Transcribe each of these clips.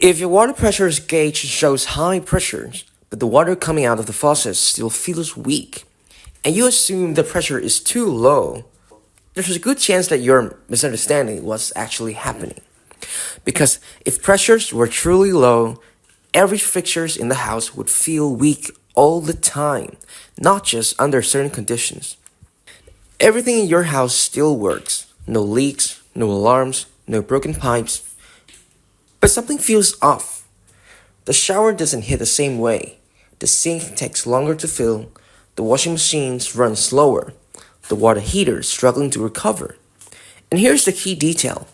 If your water pressure gauge shows high pressures, but the water coming out of the faucet still feels weak, and you assume the pressure is too low, there's a good chance that you're misunderstanding what's actually happening. Because if pressures were truly low, every fixtures in the house would feel weak all the time, not just under certain conditions. Everything in your house still works. No leaks, no alarms, no broken pipes. But something feels off. The shower doesn't hit the same way. The sink takes longer to fill. The washing machines run slower. The water heater is struggling to recover. And here's the key detail.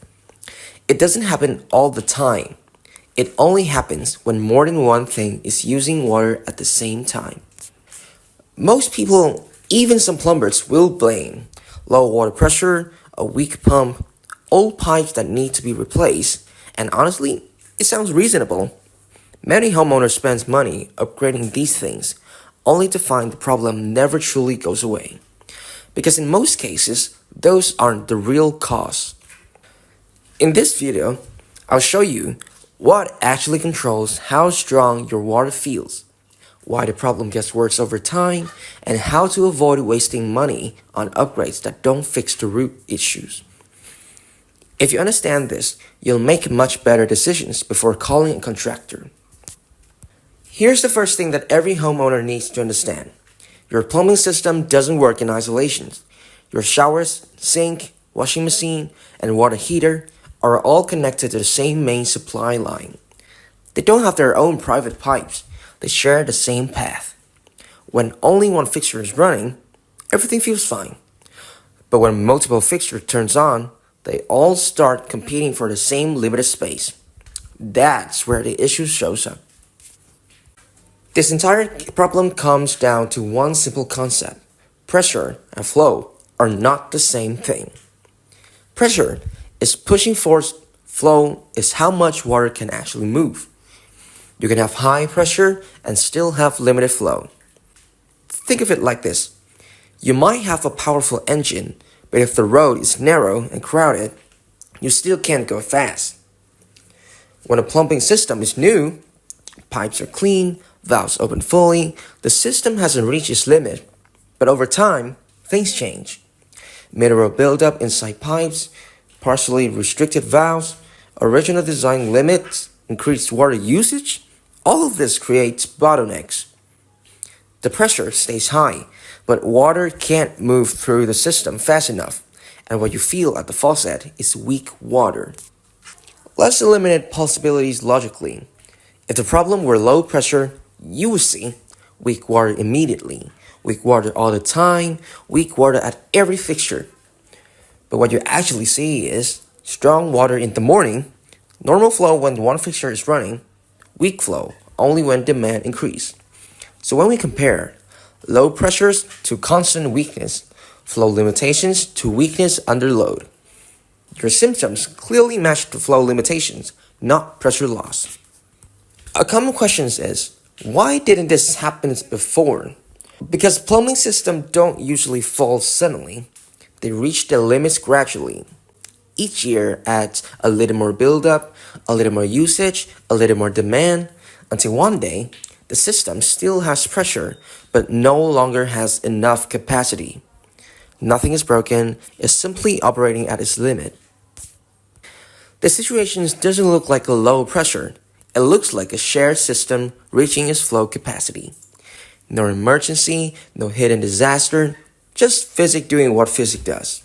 It doesn't happen all the time. It only happens when more than one thing is using water at the same time. Most people, even some plumbers, will blame low water pressure, a weak pump, old pipes that need to be replaced, and honestly, it sounds reasonable. Many homeowners spend money upgrading these things, only to find the problem never truly goes away. Because in most cases, those aren't the real cause. In this video, I'll show you what actually controls how strong your water feels, why the problem gets worse over time, and how to avoid wasting money on upgrades that don't fix the root issues. If you understand this, you'll make much better decisions before calling a contractor. Here's the first thing that every homeowner needs to understand. Your plumbing system doesn't work in isolation. Your showers, sink, washing machine, and water heater are all connected to the same main supply line. They don't have their own private pipes. They share the same path. When only one fixture is running, everything feels fine. But when multiple fixtures turns on, they all start competing for the same limited space. That's where the issue shows up. This entire problem comes down to one simple concept. Pressure and flow are not the same thing. Pressure is pushing force, flow is how much water can actually move. You can have high pressure and still have limited flow. Think of it like this. You might have a powerful engine, but if the road is narrow and crowded, you still can't go fast. When a plumbing system is new, pipes are clean, valves open fully, the system hasn't reached its limit. But over time, things change. Mineral buildup inside pipes, partially restricted valves, original design limits, increased water usage, all of this creates bottlenecks. The pressure stays high, but water can't move through the system fast enough, and what you feel at the faucet is weak water. Let's eliminate possibilities logically. If the problem were low pressure, you would see weak water immediately, weak water all the time, weak water at every fixture. But what you actually see is strong water in the morning, normal flow when one fixture is running, weak flow only when demand increases. So when we compare low pressures to constant weakness, flow limitations to weakness under load, your symptoms clearly match the flow limitations, not pressure loss. A common question is, why didn't this happen before? Because plumbing systems don't usually fall suddenly. They reach their limits gradually. Each year adds a little more buildup, a little more usage, a little more demand, until one day, the system still has pressure, but no longer has enough capacity. Nothing is broken, it's simply operating at its limit. The situation doesn't look like a low pressure. It looks like a shared system reaching its flow capacity. No emergency, no hidden disaster, just physics doing what physics does.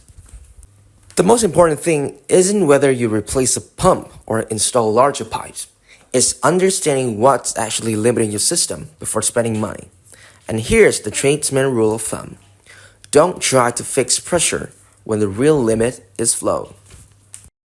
The most important thing isn't whether you replace a pump or install larger pipes. It's understanding what's actually limiting your system before spending money. And here's the tradesman rule of thumb. Don't try to fix pressure when the real limit is flow.